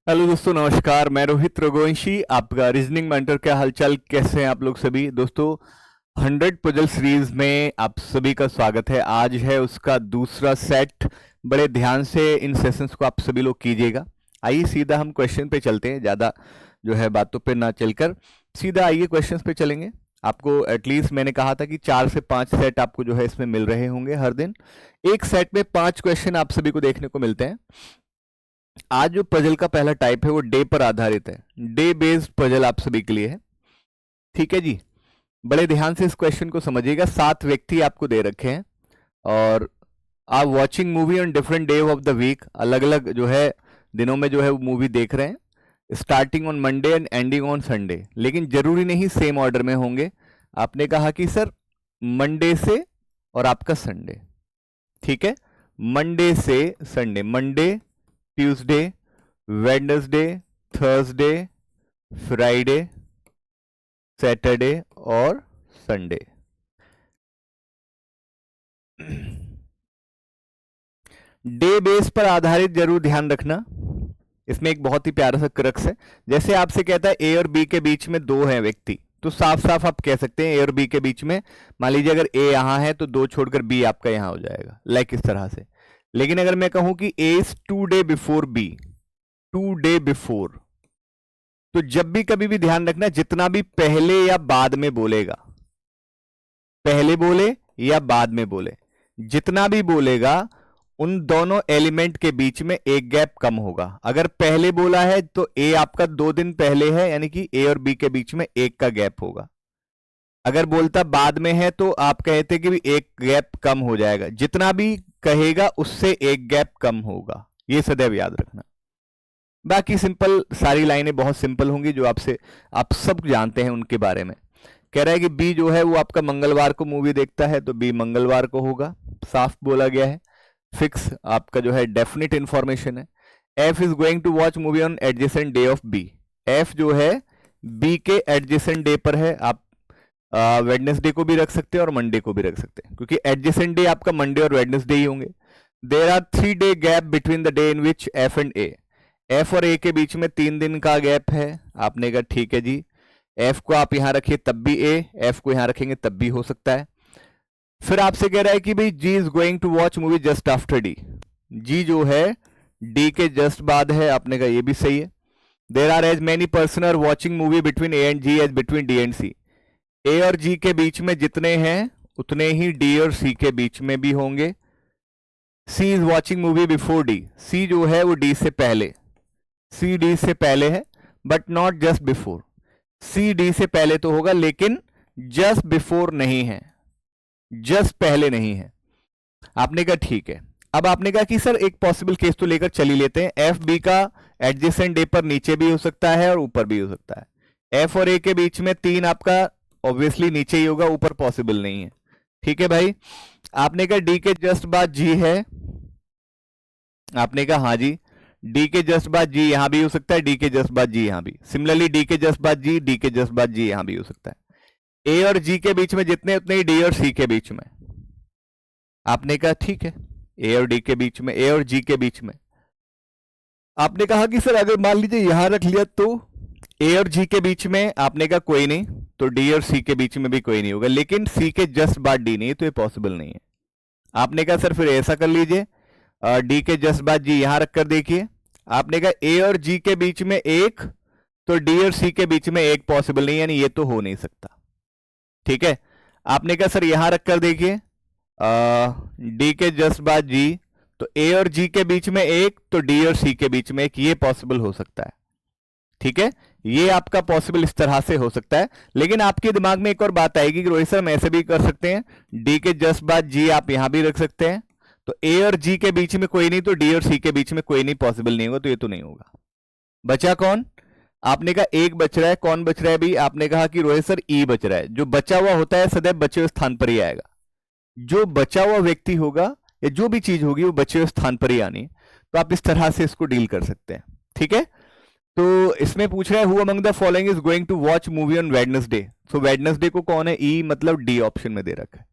Hello दोस्तों, नमस्कार। मैं रोहित रघुवंशी, आपका रीजनिंग मेंटर। क्या हालचाल, कैसे हैं आप लोग सभी दोस्तों? 100 पजल सीरीज में आप सभी का स्वागत है। आज है उसका दूसरा सेट। बड़े ध्यान से इन सेशंस को आप सभी लोग कीजिएगा। आइए सीधा हम क्वेश्चन पे चलते हैं, ज़्यादा जो है बातों पे ना चलकर सीधा आइए क्वेश्चंस पे चलेंगे। आपको एटलीस्ट मैंने कहा था कि 4 से 5 सेट आपको जो है इसमें मिल रहे होंगे हर दिन। एक सेट में 5 क्वेश्चन आप सभी को देखने को मिलते हैं। आज जो पजल का पहला टाइप है वो डे पर आधारित है। डे बेस्ड पजल आप सभी के लिए है। ठीक है जी, बड़े ध्यान से इस क्वेश्चन को समझिएगा। 7 व्यक्ति आपको दे रखे हैं और आप watching movie on different day of the week, अलग अलग जो है दिनों में जो है वो मूवी देख रहे हैं, starting on Monday and ending on Sunday. लेकिन जरूरी नहीं सेम ऑर्डर में होंगे। आपने कहा कि सर मंडे से और आपका संडे। ठीक है, मंडे से Sunday, Monday, Tuesday, Wednesday, Thursday, Friday, Saturday और संडे। डे बेस पर आधारित जरूर ध्यान रखना। इसमें एक बहुत ही प्यारा सा क्रक्स है। जैसे आपसे कहता है ए और बी के बीच में 2 हैं व्यक्ति, तो साफ साफ आप कह सकते हैं ए और बी के बीच में, मान लीजिए अगर ए यहां है तो 2 छोड़कर बी आपका यहां हो जाएगा, लाइक इस तरह से। लेकिन अगर मैं कहूं कि A is 2 day before B, 2 day before, तो जब भी कभी भी ध्यान रखना, जितना भी पहले या बाद में बोलेगा, पहले बोले या बाद में बोले, जितना भी बोलेगा उन दोनों एलिमेंट के बीच में एक गैप कम होगा। अगर पहले बोला है तो ए आपका 2 दिन पहले है, यानी कि ए और बी के बीच में एक का गैप होगा। अगर बोलता बाद में है तो आप कहते कि भी एक गैप कम हो जाएगा। जितना भी कहेगा उससे एक गैप कम होगा, ये सदैव याद रखना। बाकी सिंपल सारी लाइनें बहुत सिंपल होंगी जो आपसे आप सब जानते हैं उनके बारे में। कह रहा है कि बी जो है वो आपका मंगलवार को मूवी देखता है, तो बी मंगलवार को होगा, साफ बोला गया है। फिक्स आपका जो है डेफिनेट इंफॉर्मेशन है। F is going to watch movie on adjacent day of B. F जो है बी के एडजेसेंट डे पर है। आप वेडनेसडे को भी रख सकते हैं और मंडे को भी रख सकते हैं, क्योंकि एडजेसेंट डे आपका मंडे और वेडनेसडे ही होंगे। There are 3 day gap between the day in which F and A. F और ए के बीच में 3 दिन का गैप है। आपने कहा ठीक है जी, एफ को आप यहां रखिए तब भी ए, एफ को यहां रखेंगे तब भी हो सकता है। फिर आपसे कह रहा है कि भाई G is going to watch movie just after D. G जो है डी के जस्ट बाद है, आपने कहा ये भी सही है। There are as many person are watching movie between A and G as between D and C. A और जी के बीच में जितने हैं उतने ही डी और सी के बीच में भी होंगे। C is watching movie before D. C जो है वो डी से पहले, सी डी से पहले है, but not just before. C D से पहले तो होगा लेकिन जस्ट बिफोर नहीं है, जस्ट पहले नहीं है। आपने कहा ठीक है। अब आपने कहा कि सर एक पॉसिबल केस तो लेकर चल ही लेते हैं। एफ बी का एडजेसेंट डे पर नीचे भी हो सकता है और ऊपर भी हो सकता है। एफ और ए के बीच में 3 आपका ऑब्वियसली नीचे ही होगा, ऊपर पॉसिबल नहीं है। ठीक है भाई। आपने कहा डी के जस्ट बाद जी है। आपने कहा हाँ जी, डी के जस्ट बाद जी यहां भी हो सकता है, डी के जस्ट बाद जी यहां भी। सिमिलरली डी के जस्ट बाद जी, डी के जस्ट बाद जी यहां भी हो सकता है। ए और जी के बीच में जितने उतने ही डी और सी के बीच में। आपने कहा ठीक है, ए और डी के बीच में, ए और जी के बीच में। आपने कहा कि सर अगर मान लीजिए यहां रख लिया तो ए और जी के बीच में, आपने कहा कोई नहीं, तो डी और सी के बीच में भी कोई नहीं होगा, लेकिन सी के जस्ट बाद डी नहीं, तो ये पॉसिबल नहीं है। आपने कहा सर फिर ऐसा कर लीजिए, डी के जस्ट बाद जी यहां रखकर देखिए। आपने कहा ए और जी के बीच में एक, तो डी और सी के बीच में एक पॉसिबल नहीं, यानी ये तो हो नहीं सकता। ठीक है। आपने कहा सर यहां रखकर देखिए, डी के जस्ट बाद जी, तो ए और जी के बीच में एक, तो डी और सी के बीच में एक, ये पॉसिबल हो सकता है। ठीक है, ये आपका पॉसिबल इस तरह से हो सकता है। लेकिन आपके दिमाग में एक और बात आएगी कि रोहित सर हम ऐसे भी कर सकते हैं, डी के जस्ट बाद जी आप यहां भी रख सकते हैं, तो ए और जी के बीच में कोई नहीं, तो डी और सी के बीच में कोई नहीं, पॉसिबल नहीं होगा, तो ये तो नहीं होगा। बचा कौन? आपने कहा एक बच रहा है। कौन बच रहा है भी? आपने कहा कि रोहित सर ई बच रहा है। जो बचा हुआ होता है सदैव बचे हुए स्थान पर ही आएगा। जो बचा हुआ व्यक्ति होगा या जो भी चीज होगी वो बचे हुए स्थान पर ही आनी, तो आप इस तरह से इसको डील कर सकते हैं। ठीक है, तो इसमें पूछ रहा है who among the following is going to watch movie on Wednesday. So Wednesday को कौन है? ई, मतलब डी ऑप्शन में दे रखा है।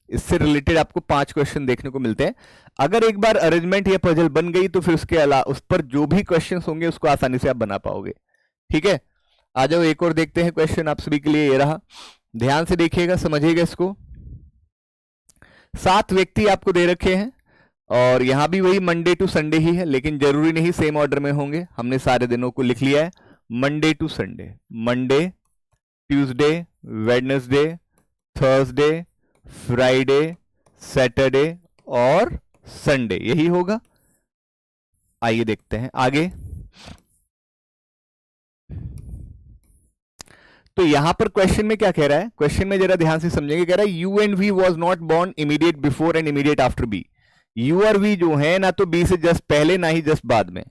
इससे रिलेटेड आपको 5 क्वेश्चन देखने को मिलते हैं। अगर एक बार अरेंजमेंट या पजल बन गई तो फिर उसके अलावा उस पर जो भी क्वेश्चन होंगे उसको आसानी से आप बना पाओगे। ठीक है, आ जाओ एक और देखते हैं क्वेश्चन आप सभी के लिए। ये रहा, ध्यान से देखिएगा, समझिएगा इसको। 7 व्यक्ति आपको दे रखे हैं और यहां भी वही मंडे टू संडे ही है, लेकिन जरूरी नहीं सेम ऑर्डर में होंगे। हमने सारे दिनों को लिख लिया है Monday to Sunday, Monday, Tuesday, Wednesday, Thursday, Friday, Saturday और संडे, यही होगा। आइए देखते हैं आगे। तो यहां पर क्वेश्चन में क्या कह रहा है, क्वेश्चन में जरा ध्यान से समझेंगे। कह रहा है U and V was not born immediate before and immediate after B. U और वी जो है ना तो बी से जस्ट पहले ना ही जस्ट बाद में।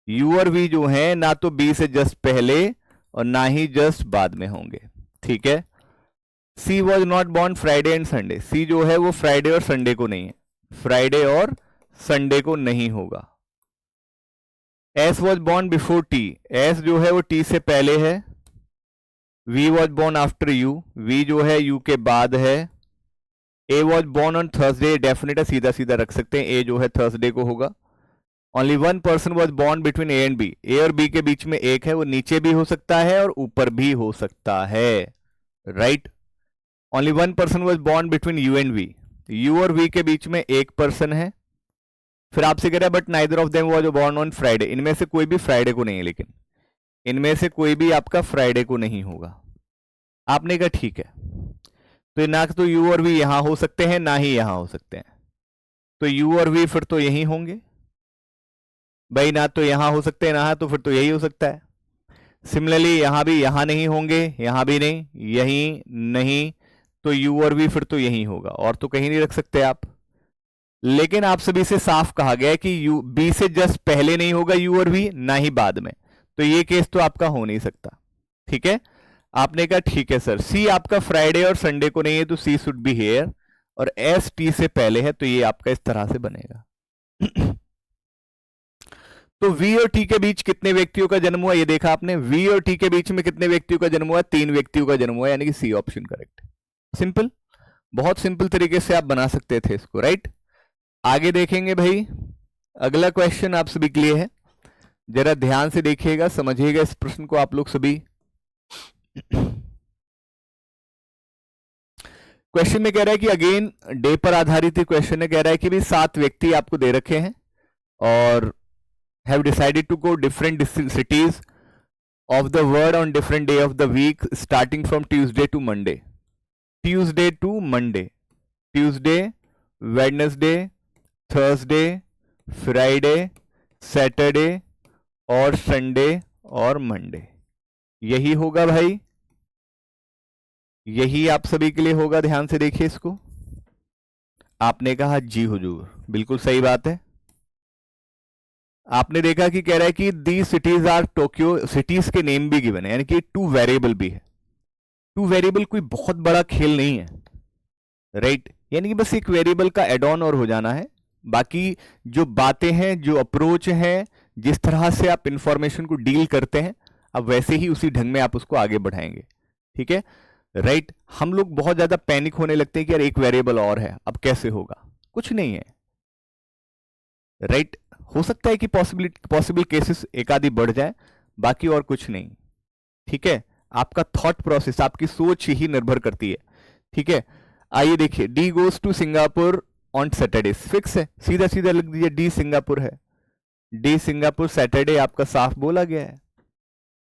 यू और वी जो है ना तो बी से जस्ट पहले और ना ही जस्ट बाद में होंगे। ठीक है। C was not born Friday and Sunday. C जो है वो फ्राइडे और संडे को नहीं है, फ्राइडे और संडे को नहीं होगा। S was born before T. S जो है वो टी से पहले है। V was born after U. V जो है यू के बाद है। A was born on Thursday, definite है, सीधा सीधा रख सकते हैं, ए जो है थर्सडे को होगा। Only one person was born between A and B. A और बी के बीच में एक है, वो नीचे भी हो सकता है और ऊपर भी हो सकता है, right. Only one person was born between U and V. U और वी के बीच में एक पर्सन है। फिर आपसे कह रहा है but neither of them was born on Friday. इनमें से कोई भी फ्राइडे को नहीं है, लेकिन इनमें से कोई भी आपका फ्राइडे को नहीं होगा। आपने कहा ठीक है, तो ना तो यू और वी यहां हो सकते हैं ना ही यहां हो सकते हैं, तो यू और वी फिर तो यही होंगे भाई, ना तो यहां हो सकते हैं ना तो फिर तो यही हो सकता है। सिमिलरली यहां भी, यहां नहीं होंगे, यहां भी नहीं, यही नहीं, तो यू और वी फिर तो यही होगा, और तो कहीं नहीं रख सकते आप। लेकिन आप सभी से साफ कहा गया है कि यू बी से जस्ट पहले नहीं होगा यू और वी, ना ही बाद में, तो ये केस तो आपका हो नहीं सकता। ठीक है, आपने कहा ठीक है सर, सी आपका फ्राइडे और संडे को नहीं है तो सी शुड बी हेयर, और एस टी से पहले है तो ये आपका इस तरह से बनेगा। तो वी और टी के बीच कितने व्यक्तियों का जन्म हुआ, ये देखा आपने। वी और टी के बीच में कितने व्यक्तियों का जन्म हुआ, 3 व्यक्तियों का जन्म हुआ, यानी कि सी ऑप्शन करेक्ट। सिंपल, बहुत सिंपल तरीके से आप बना सकते थे इसको, राइट। आगे देखेंगे भाई, अगला क्वेश्चन आप सभी के लिए है, जरा ध्यान से देखिएगा, समझिएगा इस प्रश्न को आप लोग सभी। क्वेश्चन में कह रहा है कि अगेन डे पर आधारित क्वेश्चन है। कह रहा है कि भी 7 व्यक्ति आपको दे रखे हैं और have decided to go different cities of the world on different day of the week starting from Tuesday to Monday. Tuesday to Monday, Tuesday, Wednesday, Thursday, Friday, Saturday और Sunday और Monday, यही होगा भाई, यही आप सभी के लिए होगा। ध्यान से देखिए इसको। आपने कहा जी हुजूर, बिल्कुल सही बात है। आपने देखा कि कह रहा है कि दी सिटीज आर टोक्यो, सिटीज के नेम भी गिवन है, यानी कि 2 वेरिएबल भी है। 2 वेरिएबल कोई बहुत बड़ा खेल नहीं है, राइट। यानी कि बस एक वेरिएबल का एड ऑन और हो जाना है, बाकी जो बातें हैं, जो अप्रोच है, जिस तरह से आप इंफॉर्मेशन को डील करते हैं, अब वैसे ही उसी ढंग में आप उसको आगे बढ़ाएंगे। ठीक है, राइट। हम लोग बहुत ज्यादा पैनिक होने लगते हैं कि यार एक वेरिएबल और है, अब कैसे होगा, कुछ नहीं है, राइट। हो सकता है कि पॉसिबल केसेस एक आधी बढ़ जाए, बाकी और कुछ नहीं। ठीक है, आपका थॉट प्रोसेस, आपकी सोच ही निर्भर करती है। ठीक है, आइए देखिए, D goes to Singapore on Saturday, fix है, सीधा सीधा लिख दीजिए, डी सिंगापुर है, डी सिंगापुर सैटरडे आपका साफ बोला गया है।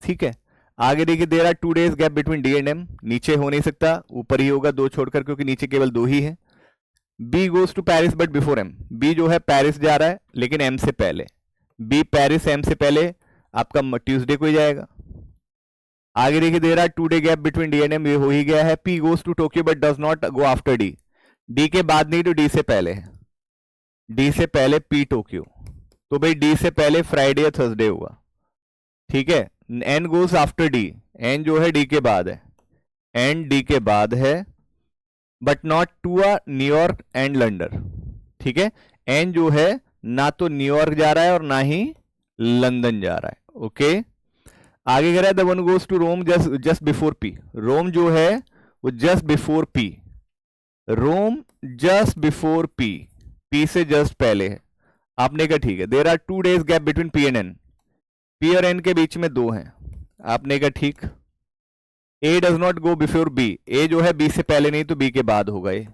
ठीक है, आगे देखिए, there are 2 days gap between D and M, नीचे हो नहीं सकता, ऊपर ही होगा 2 छोड़कर, क्योंकि नीचे केवल 2 ही है। B goes to Paris but before M, B जो है पेरिस जा रहा है लेकिन एम से पहले, बी पेरिस एम से पहले आपका ट्यूसडे को ही जाएगा। आगे देखिए, there are 2 day gap between D and M, ये हो ही गया है। P goes to Tokyo but does not go after D, D के बाद नहीं तो डी से पहले है, डी से पहले पी टोक्यो, तो भाई डी से पहले फ्राइडे या थर्सडे हुआ। ठीक है, N goes after D, N जो है डी के बाद है, एन डी के बाद है, but not to a New York and London. ठीक है, एन जो है ना तो न्यूयॉर्क जा रहा है और ना ही लंदन जा रहा है। ओके, आगे कह रहा है the one goes to Rome just before P, Rome जो है वो just before P, Rome just before P, P से जस्ट पहले है। आपने कहा ठीक है। There are 2 days gap between P and N, P और एन के बीच में 2 हैं। आपने कहा ठीक। A does not go before B, A जो है बी से पहले नहीं तो बी के बाद होगा ए।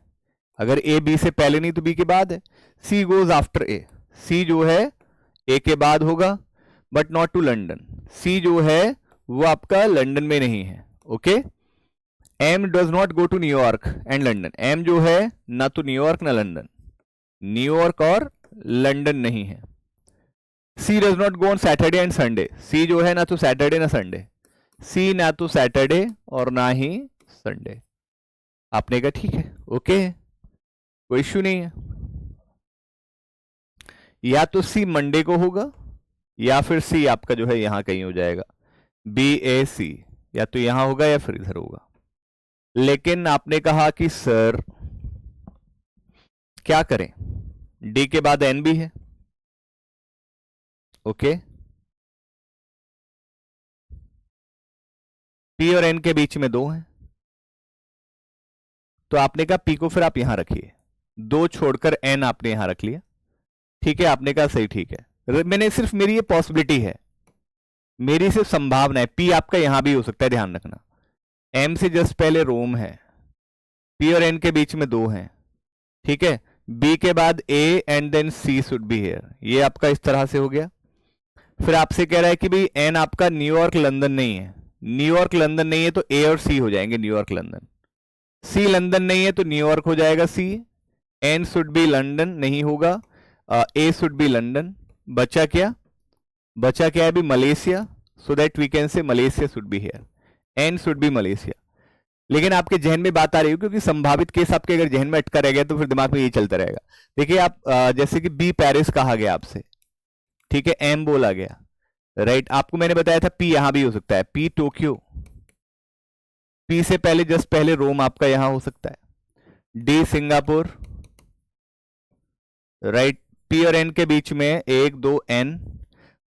अगर ए बी से पहले नहीं तो बी के बाद है। सी गोज आफ्टर ए, सी जो है ए के बाद होगा, but not to London. C जो है वो आपका लंदन में नहीं है। Okay. M does not go to New York and London, M जो है ना तो न्यूयॉर्क ना लंदन, न्यूयॉर्क और लंदन नहीं है। C does not go on Saturday and Sunday, C जो है ना तो सैटरडे ना संडे, सी ना तो सैटरडे और ना ही संडे। आपने कहा ठीक है, ओके, कोई इश्यू नहीं है। या तो सी मंडे को होगा या फिर सी आपका जो है यहां कहीं हो जाएगा, बी ए सी, या तो यहां होगा या फिर इधर होगा। लेकिन आपने कहा कि सर क्या करें, डी के बाद एन भी है। ओके, पी और एन के बीच में 2 हैं, तो आपने कहा पी को फिर आप यहां रखिए, 2 छोड़कर एन आपने यहां रख लिया। ठीक है, आपने कहा सही ठीक है। मैंने सिर्फ, मेरी ये पॉसिबिलिटी है, मेरी सिर्फ संभावना है, पी आपका यहां भी हो सकता है, ध्यान रखना। एम से जस्ट पहले रोम है, पी और एन के बीच में 2 हैं। ठीक है, बी के बाद A and then C should be here, ये आपका इस तरह से हो गया। फिर आपसे कह रहा है कि भाई एन आपका न्यूयॉर्क लंदन नहीं है, न्यूयॉर्क लंदन नहीं है तो ए और सी हो जाएंगे न्यूयॉर्क लंदन। सी लंदन नहीं है तो न्यूयॉर्क हो जाएगा सी। एन शुड बी लंदन नहीं होगा, ए शुड बी लंदन। बचा क्या, बचा क्या है भी Malaysia, so that we can say Malaysia should be here, N should be Malaysia. लेकिन आपके जहन में बात आ रही हो, क्योंकि संभावित केस आपके अगर जहन में अटका रह गया तो फिर दिमाग में ये चलता रहेगा। देखिए आप जैसे कि बी पेरिस कहा गया आपसे, ठीक है, एम बोला गया, राइट। आपको मैंने बताया था पी यहां भी हो सकता है, पी टोक्यो, पी से पहले जस्ट पहले रोम आपका यहां हो सकता है, डी सिंगापुर, राइट। पी और एन के बीच में 1 2 एन,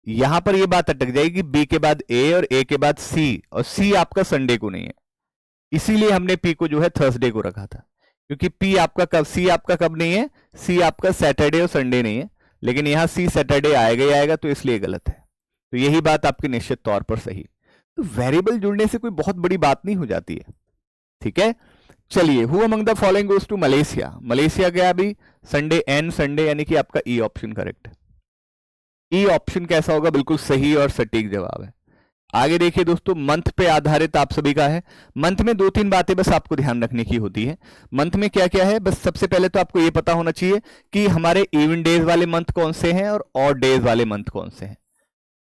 यहां पर ये बात अटक जाएगी, बी के बाद ए और ए के बाद सी, और सी आपका संडे को नहीं है, इसीलिए हमने पी को जो है थर्सडे को रखा था, क्योंकि पी आपका कब, सी आपका कब नहीं है, सी आपका सैटरडे और संडे नहीं है, लेकिन यहां सी सैटरडे आएगा ही आएगा, तो इसलिए गलत है। तो यही बात आपकी निश्चित तौर पर सही। तो वेरिएबल जुड़ने से कोई बहुत बड़ी बात नहीं हो जाती है, ठीक है। चलिए, who among the following goes to Malaysia, Malaysia गया अभी संडे, एन संडे, यानी कि आपका ई ऑप्शन करेक्ट है। ई ऑप्शन कैसा होगा, बिल्कुल सही और सटीक जवाब है। आगे देखिए दोस्तों, मंथ पे आधारित आप सभी का है। मंथ में 2-3 बातें बस आपको ध्यान रखने की होती है। मंथ में क्या क्या है, बस सबसे पहले तो आपको ये पता होना चाहिए कि हमारे इवन डेज वाले मंथ कौन से हैं और ऑड डेज वाले मंथ कौन से हैं,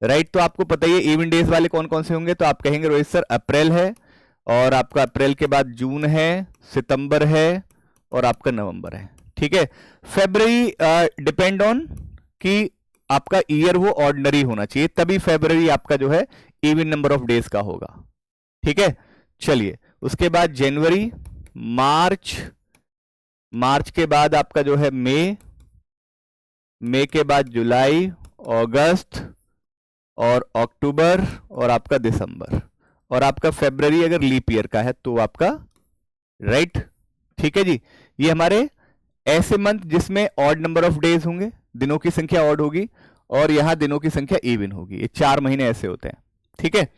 राइट। तो आपको पता ही है इवन डेज वाले कौन कौन से होंगे, तो आप कहेंगे रोहित सर अप्रैल है, और आपका अप्रैल के बाद जून है, सितंबर है, और आपका नवंबर है, ठीक है। फरवरी डिपेंड ऑन कि आपका ईयर वो ऑर्डिनरी होना चाहिए, तभी फरवरी आपका जो है इवन नंबर ऑफ डेज का होगा, ठीक है। चलिए, उसके बाद जनवरी, मार्च, मार्च के बाद आपका जो है मई, मई के बाद जुलाई, अगस्त और अक्टूबर और आपका दिसंबर, और आपका फरवरी अगर लीप ईयर का है तो आपका, राइट, ठीक है जी। ये हमारे ऐसे मंथ जिसमें ऑड नंबर ऑफ डेज होंगे, दिनों की संख्या ऑड होगी, और यहां दिनों की संख्या इवन होगी। ये 4 महीने ऐसे होते हैं, ठीक है।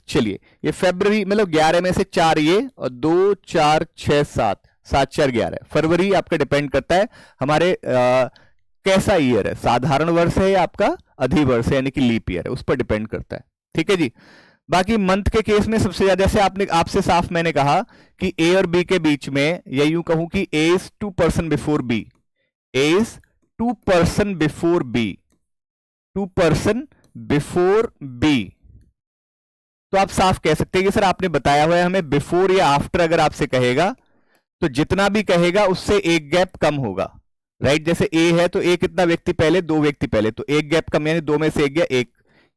चलिए, ये फरवरी मतलब 11 में से 4 ये, और 2 4 6 7, 7 4 11। फरवरी आपका डिपेंड करता है हमारे कैसा ईयर है, साधारण वर्ष है या आपका अधिवर्ष है, यानी कि लीप ईयर है, उस पर डिपेंड करता है, ठीक है जी। बाकी मंथ के केस में सबसे ज्यादा, जैसे आपने आपसे साफ मैंने कहा कि ए और बी के बीच में, या यूं कहूं कि A is 2% before B, A is 2% before B, 2% before B. तो आप साफ कह सकते हैं कि सर आपने बताया हुआ है हमें बिफोर या आफ्टर, अगर आपसे कहेगा तो जितना भी कहेगा उससे एक गैप कम होगा, राइट। जैसे ए है तो ए कितना व्यक्ति पहले, 2 व्यक्ति पहले, तो एक गैप कम, यानी 2 में से एक गया 1,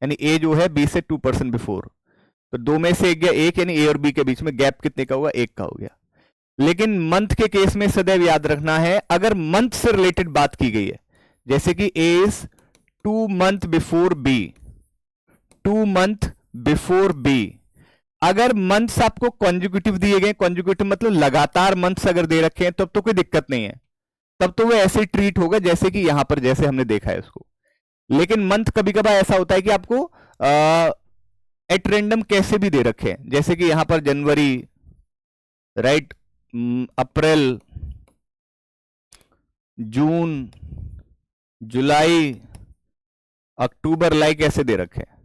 यानी ए जो है बी से 2% बिफोर, तो 2 में से एक गया 1, यानी ए और बी के बीच में गैप कितने का होगा, 1 का हो गया। लेकिन मंथ के केस में सदैव याद रखना है, अगर मंथ से रिलेटेड बात की गई है, जैसे कि A is 2 month before B, 2 month before B, अगर मंथ्स आपको कॉन्जिक्यूटिव दिए गए, कॉन्जिक्यूटिव मतलब लगातार मंथ्स अगर दे रखे हैं तब तो कोई दिक्कत नहीं है, तब तो वो ऐसे ट्रीट होगा जैसे कि यहां पर जैसे हमने देखा है उसको। लेकिन मंथ कभी कभार ऐसा होता है कि आपको एट रेंडम कैसे भी दे रखे हैं, जैसे कि यहां पर जनवरी, राइट, अप्रैल, जून, जुलाई, अक्टूबर, लाइक ऐसे दे रखे हैं।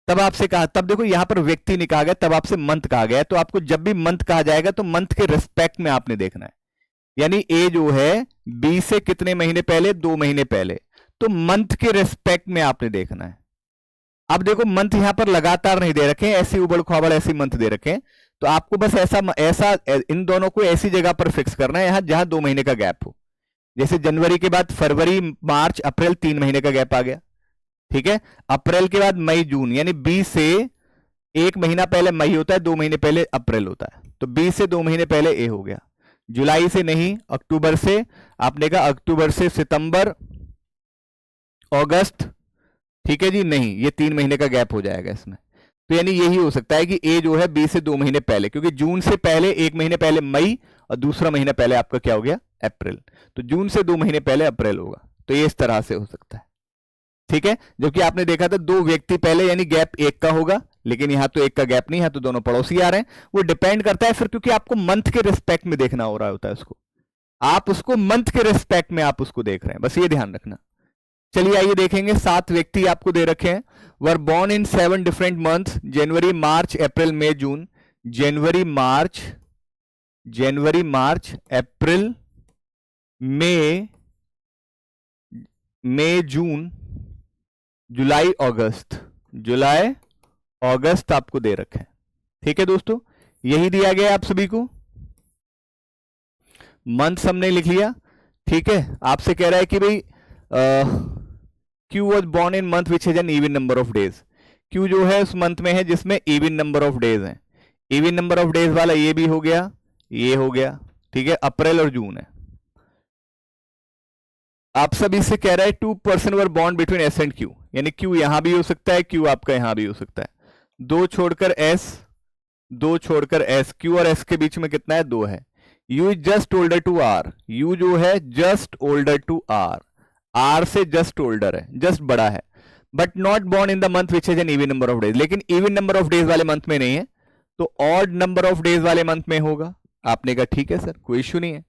तब आपसे कहा, तब देखो यहां पर व्यक्ति नहीं कहा गया, तब आपसे मंथ कहा गया, तो आपको जब भी मंथ कहा जाएगा तो मंथ के रिस्पेक्ट में आपने देखना है। यानी ए जो है बी से कितने महीने पहले, 2 महीने पहले, तो मंथ के रिस्पेक्ट में आपने देखना है। अब देखो मंथ यहां पर लगातार नहीं दे रखे, ऐसी उबड़ खाबड़ ऐसी मंथ दे रखे, तो आपको बस ऐसा इन दोनों को ऐसी जगह पर फिक्स करना है यहां जहां 2 महीने का गैप हो। जैसे जनवरी के बाद फरवरी, मार्च, अप्रैल, 3 महीने का गैप आ गया, ठीक है। अप्रैल के बाद मई, जून, यानी बी से 1 महीना पहले मई होता है, 2 महीने पहले अप्रैल होता है, तो बी से 2 महीने पहले ए हो गया। जुलाई से नहीं, अक्टूबर से, आपने कहा अक्टूबर से सितंबर, अगस्त, ठीक है जी, नहीं, ये 3 महीने का गैप हो जाएगा इसमें। तो यानी यही हो सकता है कि ए जो है बी से 2 महीने पहले, क्योंकि जून से पहले 1 महीने पहले मई और दूसरा महीना पहले आपका क्या हो गया, अप्रैल, तो जून से 2 महीने पहले अप्रैल होगा। तो ये इस तरह से हो सकता है, ठीक है। जबकि आपने देखा था 2 व्यक्ति पहले, यानी गैप 1 का होगा, लेकिन यहां तो 1 का गैप नहीं, यहां तो दोनों पड़ोसी आ रहे हैं। वो डिपेंड करता है फिर, क्योंकि आपको मंथ के रिस्पेक्ट में देखना हो रहा होता है उसको, आप उसको मंथ के रिस्पेक्ट में आप उसको देख रहे हैं, बस ये ध्यान रखना। चलिए आइए देखेंगे, 7 व्यक्ति आपको दे रखे हैं, were born in 7 different months, January, March, April, May, June. जनवरी, मार्च, अप्रैल, मई, जून, जुलाई, अगस्त आपको दे रखे हैं, ठीक है दोस्तों। यही दिया गया आप सभी को, मंथ हमने लिख लिया, ठीक है। आपसे कह रहा है कि भाई Q was born in month which has an even number of days. Q जो है उस मंथ में है जिसमें even number of days हैं। even number of days वाला ये भी हो गया, ये हो गया, ठीक है। अप्रैल और जून है। आप सभी से कह रहा है 2 person were born between S and Q, यानी Q यहां भी हो सकता है, Q आपका यहां भी हो सकता है। 2 छोड़कर S, Q और S के बीच में कितना है, 2 है। U is just older to R, U जो है just older to R, R से जस्ट ओल्डर है, जस्ट बड़ा है, but not born in the month which has an even number of days, लेकिन इवन नंबर ऑफ डेज वाले month में नहीं है, तो ऑड नंबर ऑफ डेज वाले मंथ में होगा। आपने कहा ठीक है सर, कोई इश्यू नहीं है।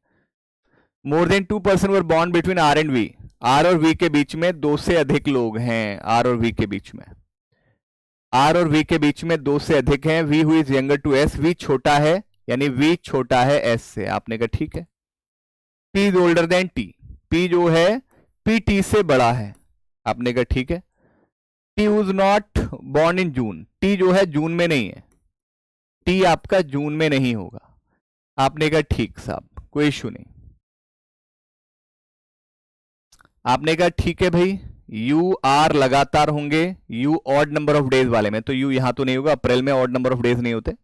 More than 2 person were born between R and V, R और V के बीच में 2 से अधिक लोग हैं, R और V के बीच में, R और V के बीच में 2 से अधिक हैं। V who is younger to S, V छोटा है, यानी V छोटा है S से। आपने कहा ठीक है। P is older than T, P जो है P T से बड़ा है। आपने कहा ठीक है। T was not born in June, T जो है जून में नहीं है, T आपका जून में नहीं होगा। आपने कहा ठीक साहब, कोई इश्यू नहीं। आपने कहा ठीक है भाई, यू आर लगातार होंगे, you odd number of days वाले में, तो यू यहां तो नहीं होगा, अप्रैल में ऑड नंबर ऑफ डेज नहीं होते,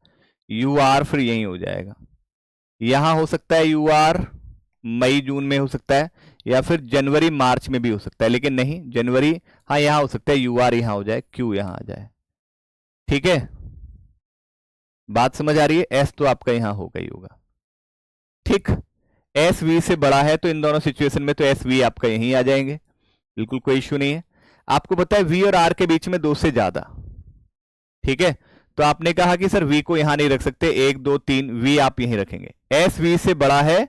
यू आर फिर यही हो जाएगा। यहां हो सकता है यू आर मई जून में हो सकता है, या फिर जनवरी मार्च में भी हो सकता है, लेकिन नहीं जनवरी, हाँ यहां हो सकता है यू आर यहां हो जाए, क्यू यहां आ जाए, ठीक है। बात समझ आ रही है। एस तो आपका यहां होगा ही होगा, ठीक। एस वी से बड़ा है, तो इन दोनों सिचुएशन में तो एस वी आपका यहीं आ जाएंगे, बिल्कुल कोई इश्यू नहीं है। आपको पता है वी और आर के बीच में 2 से ज्यादा, ठीक है, तो आपने कहा कि सर वी को यहां नहीं रख सकते, 1 2 3, वी आप यहीं रखेंगे। एस वी से बड़ा है,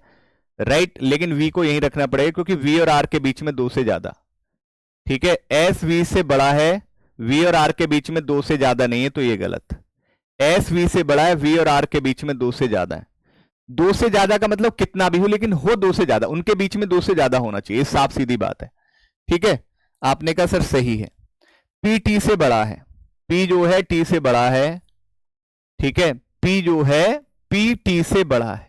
राइट, लेकिन वी को यहीं रखना पड़ेगा क्योंकि वी और आर के बीच में 2 से ज्यादा, ठीक है। एस वी से बड़ा है, वी और आर के बीच में 2 से ज्यादा नहीं है, तो ये गलत। एस वी से बड़ा है, वी और आर के बीच में 2 से ज्यादा है। 2 से ज्यादा का मतलब कितना भी हो, लेकिन हो 2 से ज्यादा, उनके बीच में 2 से ज्यादा होना चाहिए, साफ सीधी बात है, ठीक है। आपने कहा सर सही है। पी टी से बड़ा है, पी जो है टी से बड़ा है, ठीक है, पी जो है पी टी से बड़ा है,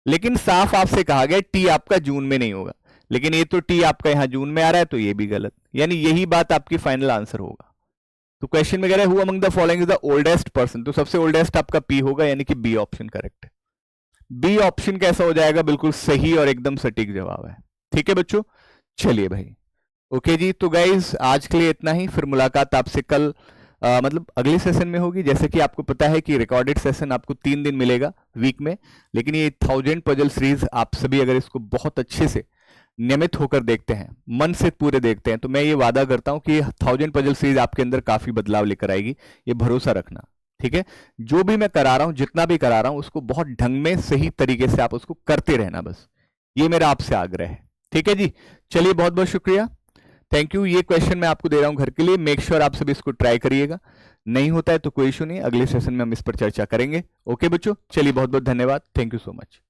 लेकिन साफ आपसे कहा गया टी आपका जून में नहीं होगा, लेकिन ये तो टी आपका यहां जून में आ रहा है, तो ये भी गलत, यानी यही बात आपकी फाइनल आंसर होगा। तो क्वेश्चन में कह रहा है who among the following is the oldest person, तो सबसे ओल्डेस्ट आपका पी होगा, यानी कि बी ऑप्शन करेक्ट है। बी ऑप्शन कैसा हो जाएगा, बिल्कुल सही और एकदम सटीक जवाब है, ठीक है बच्चों। चलिए भाई, ओके जी, तो गाइज आज के लिए इतना ही, फिर मुलाकात आपसे कल मतलब अगले सेशन में होगी। जैसे कि आपको पता है कि रिकॉर्डेड सेशन आपको 3 दिन मिलेगा वीक में, लेकिन ये 1000 पजल सीरीज आप सभी अगर इसको बहुत अच्छे से नियमित होकर देखते हैं, मन से पूरे देखते हैं, तो मैं ये वादा करता हूं कि 1000 पजल सीरीज आपके अंदर काफी बदलाव लेकर आएगी। ये भरोसा रखना, ठीक है। जो भी मैं करा रहा हूं, जितना भी करा रहा हूं, उसको बहुत ढंग में सही तरीके से आप उसको करते रहना, बस ये मेरा आपसे आग्रह है, ठीक है जी। चलिए, बहुत बहुत शुक्रिया, थैंक यू। ये क्वेश्चन मैं आपको दे रहा हूं घर के लिए, मेक श्योर आप सभी इसको ट्राई करिएगा। नहीं होता है तो कोई इशू नहीं, अगले सेशन में हम इस पर चर्चा करेंगे। ओके बच्चों, चलिए बहुत बहुत धन्यवाद, थैंक यू सो मच।